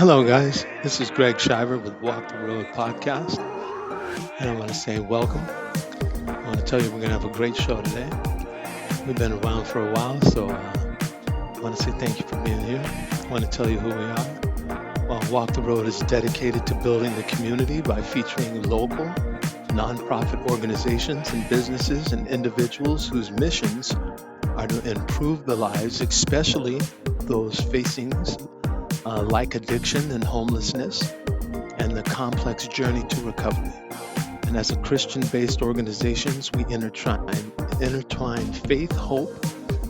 Hello, guys. This is Greg Shiver with Walk the Road podcast, and I want to say welcome. I want to tell you we're going to have a great show today. We've been around for a while, so I want to say thank you for being here. I want to tell you who we are. Well, Walk the Road is dedicated to building the community by featuring local, nonprofit organizations and businesses and individuals whose missions are to improve the lives, especially those facing like addiction and homelessness, and the complex journey to recovery. And as a Christian-based organizations, we intertwine faith, hope,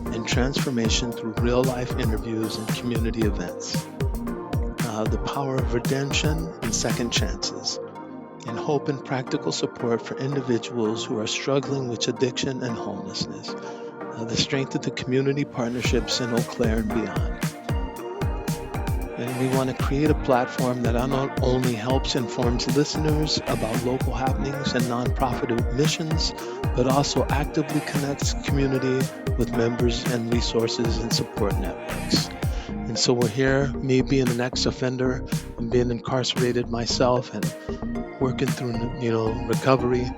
and transformation through real-life interviews and community events. The power of redemption and second chances, and hope and practical support for individuals who are struggling with addiction and homelessness. The strength of the community partnerships in Eau Claire and beyond. And we want to create a platform that not only helps informs listeners about local happenings and nonprofit missions, but also actively connects community with members and resources and support networks. And so we're here, me being an ex-offender and being incarcerated myself and working through, recovery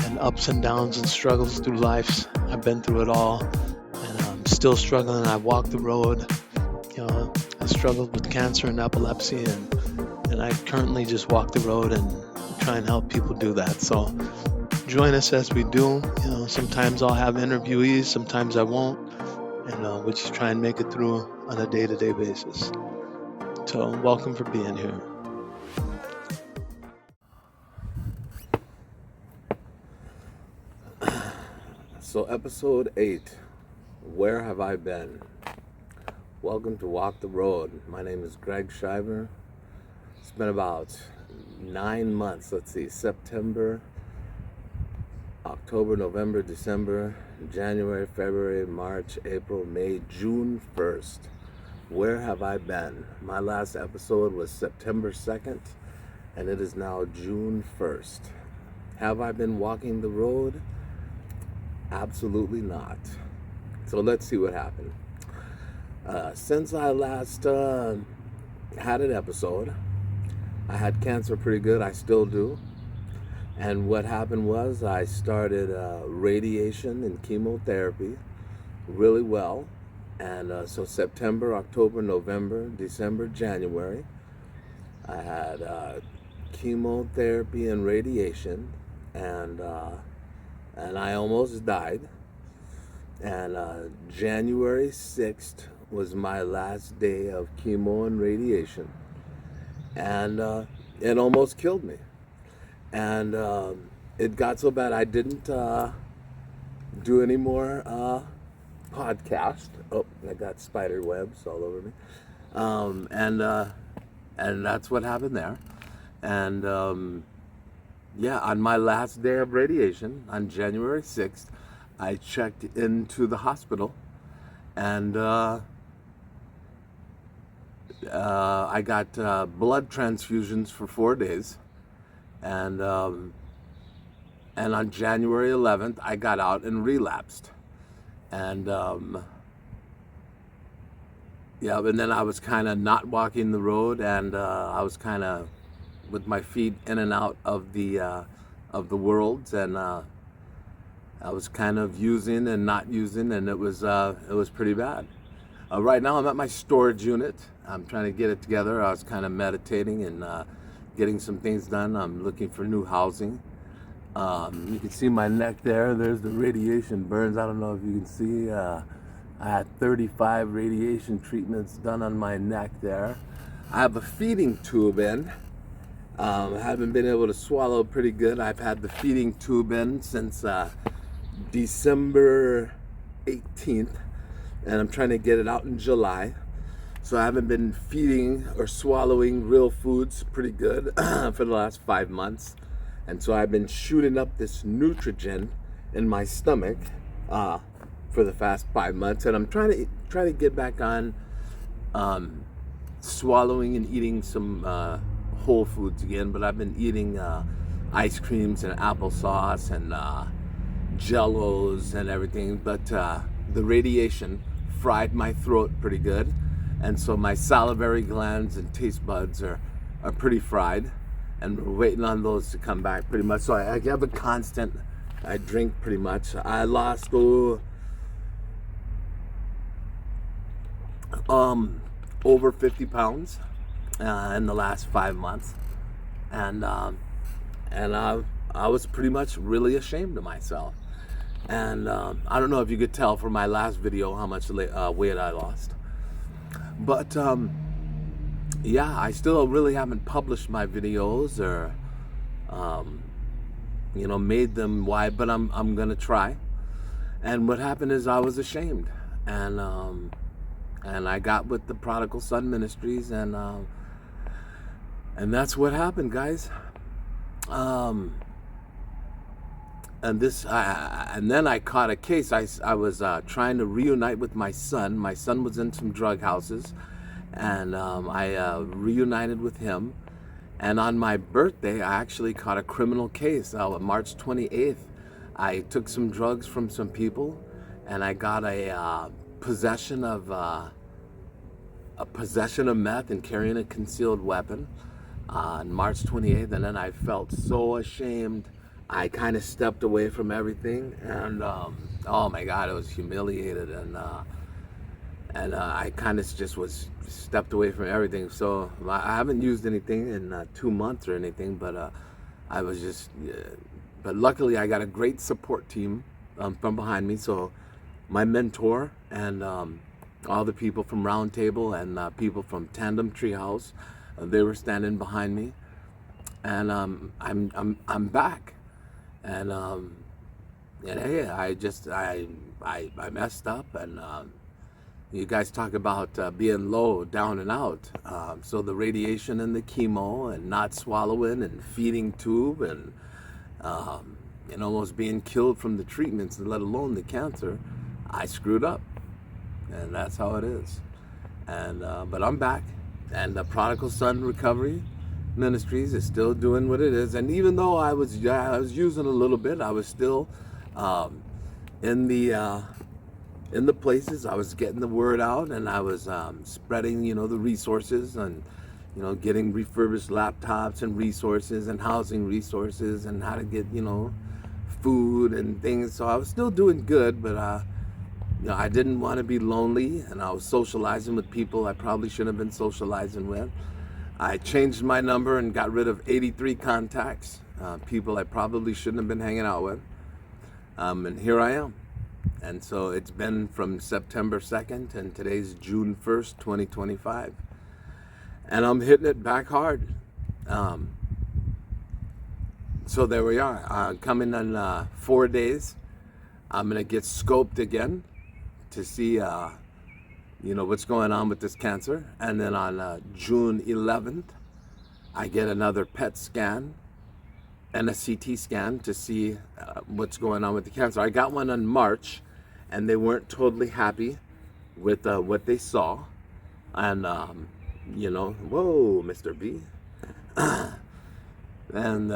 and ups and downs and struggles through life. I've been through it all, and I'm still struggling. I walk the road. I struggled with cancer and epilepsy, and I currently just walk the road and try and help people do that. So join us as we do. Sometimes I'll have interviewees, sometimes I won't, and we just try and make it through on a day-to-day basis. So welcome for being here. So episode 8, Where Have I Been? Welcome to Walk the Road. My name is Greg Shiver. It's been about 9 months. September, October, November, December, January, February, March, April, May, June 1st. Where have I been? My last episode was September 2nd, and it is now June 1st. Have I been walking the road? Absolutely not. So let's see what happened. Since I last had an episode, I had cancer pretty good. I still do. And what happened was I started radiation and chemotherapy really well. And so September, October, November, December, January, I had chemotherapy and radiation, and I almost died. And January 6th was my last day of chemo and radiation, and it almost killed me. And it got so bad I didn't do any more podcast. Oh, I got spider webs all over me. And that's what happened there. And on my last day of radiation, on January 6th, I checked into the hospital, and I got blood transfusions for 4 days, and on January 11th, I got out and relapsed, and and then I was kind of not walking the road, and I was kind of with my feet in and out of the worlds, and I was kind of using and not using, and it was pretty bad. Right now I'm at my storage unit. I'm trying to get it together. I was kind of meditating and getting some things done. I'm looking for new housing. You can see my neck there. There's the radiation burns. I don't know if you can see. I had 35 radiation treatments done on my neck there. I have a feeding tube in. I haven't been able to swallow pretty good. I've had the feeding tube in since December 18th, and I'm trying to get it out in July. So I haven't been feeding or swallowing real foods pretty good for the last 5 months. And so I've been shooting up this nutrigen in my stomach for the past 5 months, and I'm trying to get back on swallowing and eating some whole foods again. But I've been eating ice creams and applesauce and Jellos and everything, but the radiation fried my throat pretty good, And so my salivary glands and taste buds are pretty fried, and we're waiting on those to come back pretty much. So I have a constant, I drink pretty much. I lost over 50 pounds in the last 5 months, and I was pretty much really ashamed of myself. And I don't know if you could tell from my last video how much weight I lost. But yeah, I still really haven't published my videos or made them wide, but I'm gonna try. And what happened is I was ashamed, and I got with the Prodigal Son Ministries, and that's what happened, guys. And then I caught a case. I was trying to reunite with my son. My son was in some drug houses, and I reunited with him. And on my birthday, I actually caught a criminal case. March 28th, I took some drugs from some people, and I got a possession of meth and carrying a concealed weapon on March 28th. And then I felt so ashamed. I kind of stepped away from everything, and oh my God, I was humiliated, and I kind of just was stepped away from everything. So I haven't used anything in 2 months or anything, but I was just. But luckily, I got a great support team from behind me. So my mentor and all the people from Roundtable and people from Tandem Treehouse, they were standing behind me, and I'm back. And hey, I messed up, and you guys talk about being low, down and out. So the radiation and the chemo, and not swallowing, and feeding tube, and almost being killed from the treatments, let alone the cancer, I screwed up, and that's how it is. And but I'm back, and the Prodigal Son Recovery Ministries is still doing what it is. And even though I was using a little bit, I was still in the places. I was getting the word out, and I was spreading the resources, and getting refurbished laptops and resources and housing resources and how to get food and things. So I was still doing good, but I didn't want to be lonely, and I was socializing with people I probably shouldn't have been socializing with. I changed my number and got rid of 83 contacts, people I probably shouldn't have been hanging out with. And here I am. And so it's been from September 2nd, and today's June 1st, 2025. And I'm hitting it back hard. So there we are. Coming in 4 days, I'm going to get scoped again to see what's going on with this cancer. And then on June 11th, I get another PET scan and a CT scan to see what's going on with the cancer. I got one in March, and they weren't totally happy with what they saw. And, whoa, Mr. B. And,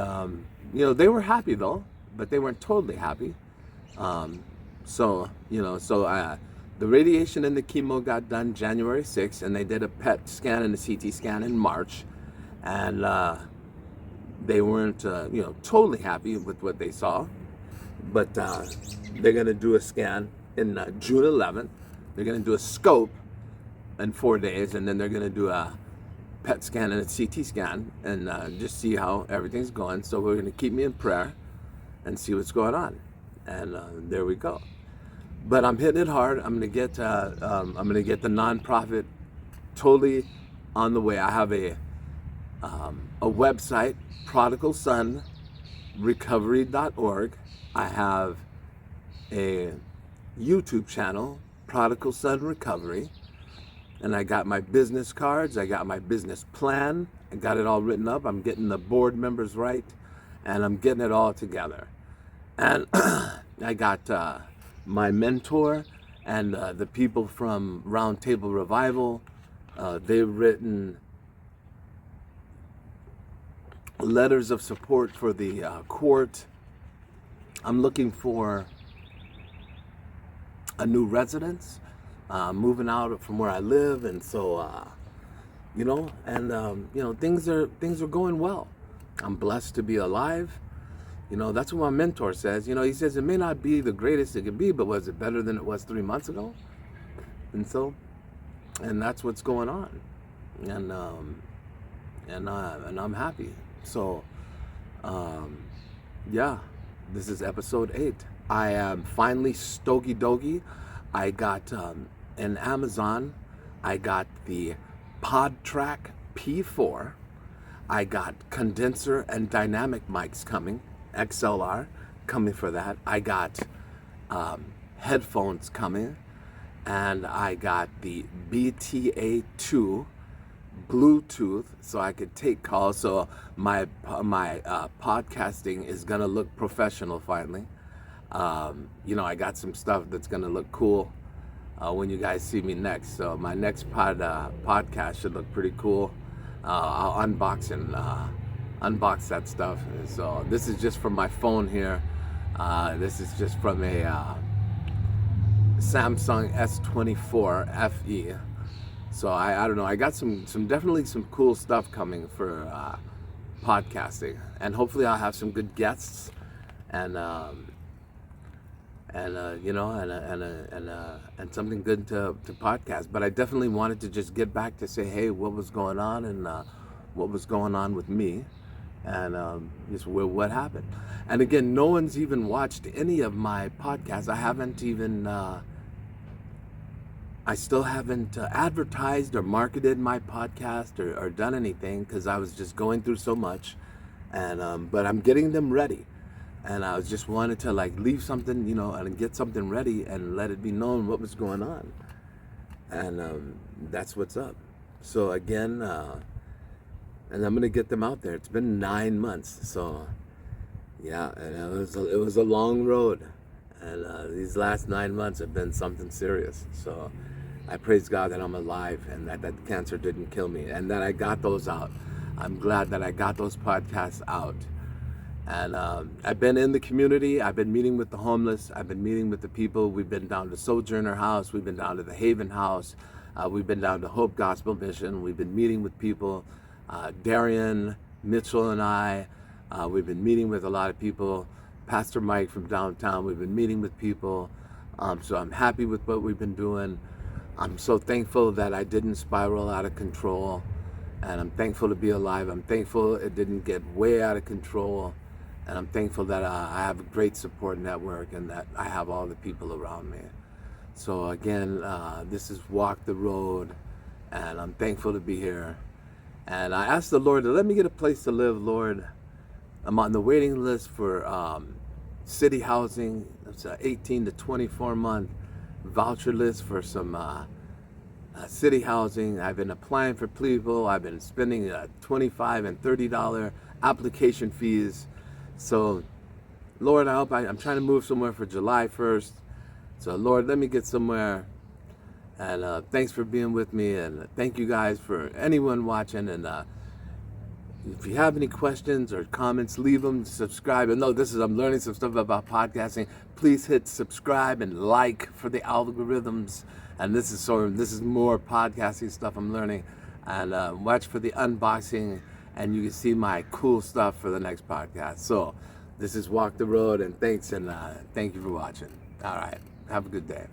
they were happy though, but they weren't totally happy. The radiation and the chemo got done January 6th, and they did a PET scan and a CT scan in March, and they weren't, totally happy with what they saw. But they're going to do a scan in June 11th. They're going to do a scope in 4 days, and then they're going to do a PET scan and a CT scan, and just see how everything's going. So we're going to keep me in prayer and see what's going on, and there we go. But I'm hitting it hard. I'm gonna get the nonprofit totally on the way. I have a website, prodigalsonrecovery.org. I have a YouTube channel, Prodigal Son Recovery, and I got my business cards. I got my business plan. I got it all written up. I'm getting the board members right, and I'm getting it all together. And I got my mentor and the people from Roundtable Revival. They've written letters of support for the court. I'm looking for a new residence, moving out from where I live, and so things are going well. I'm blessed to be alive. That's what my mentor says. He says it may not be the greatest it could be, but was it better than it was 3 months ago? And that's what's going on, and I'm happy. So, yeah, this is episode 8. I am finally Stogie Dogie. I got in Amazon. I got the PodTrack P4. I got condenser and dynamic mics coming, XLR coming for that. I got headphones coming, and I got the BTA2 Bluetooth, so I could take calls. So my podcasting is gonna look professional finally. I got some stuff that's gonna look cool when you guys see me next. So my next podcast should look pretty cool. I'll unbox that stuff. So this is just from my phone here. This is just from a Samsung S24 FE. So I don't know. I got definitely some cool stuff coming for podcasting, and hopefully I'll have some good guests, and something good to podcast. But I definitely wanted to just get back to say, hey, what was going on, and what was going on with me, and just what happened. And again, no one's even watched any of my podcasts. I still haven't advertised or marketed my podcast or done anything, because I was just going through so much, and but I'm getting them ready. And I just wanted to leave something, and get something ready and let it be known what was going on. And that's what's up. So again, and I'm gonna get them out there. It's been 9 months, so yeah, and it was a long road, and these last 9 months have been something serious. So I praise God that I'm alive, and that cancer didn't kill me, and that I got those out. I'm glad that I got those podcasts out. And I've been in the community. I've been meeting with the homeless. I've been meeting with the people. We've been down to Sojourner House. We've been down to the Haven House. We've been down to Hope Gospel Mission. We've been meeting with people. Darian, Mitchell, and I. We've been meeting with a lot of people. Pastor Mike from downtown. We've been meeting with people. So I'm happy with what we've been doing. I'm so thankful that I didn't spiral out of control. And I'm thankful to be alive. I'm thankful it didn't get way out of control. And I'm thankful that I have a great support network, and that I have all the people around me. So again, this is Walk the Road, and I'm thankful to be here. And I asked the Lord to let me get a place to live, Lord. I'm on the waiting list for city housing. It's an 18 to 24 month voucher list for some city housing. I've been applying for people. I've been spending $25 and $30 application fees. So, Lord, I'm trying to move somewhere for July 1st. So, Lord, let me get somewhere. And thanks for being with me. And thank you guys for anyone watching. And if you have any questions or comments, leave them. Subscribe. And no, I'm learning some stuff about podcasting. Please hit subscribe and like for the algorithms. And this is more podcasting stuff I'm learning. And watch for the unboxing, and you can see my cool stuff for the next podcast. So this is Walk the Road, and thanks, and thank you for watching. All right, have a good day.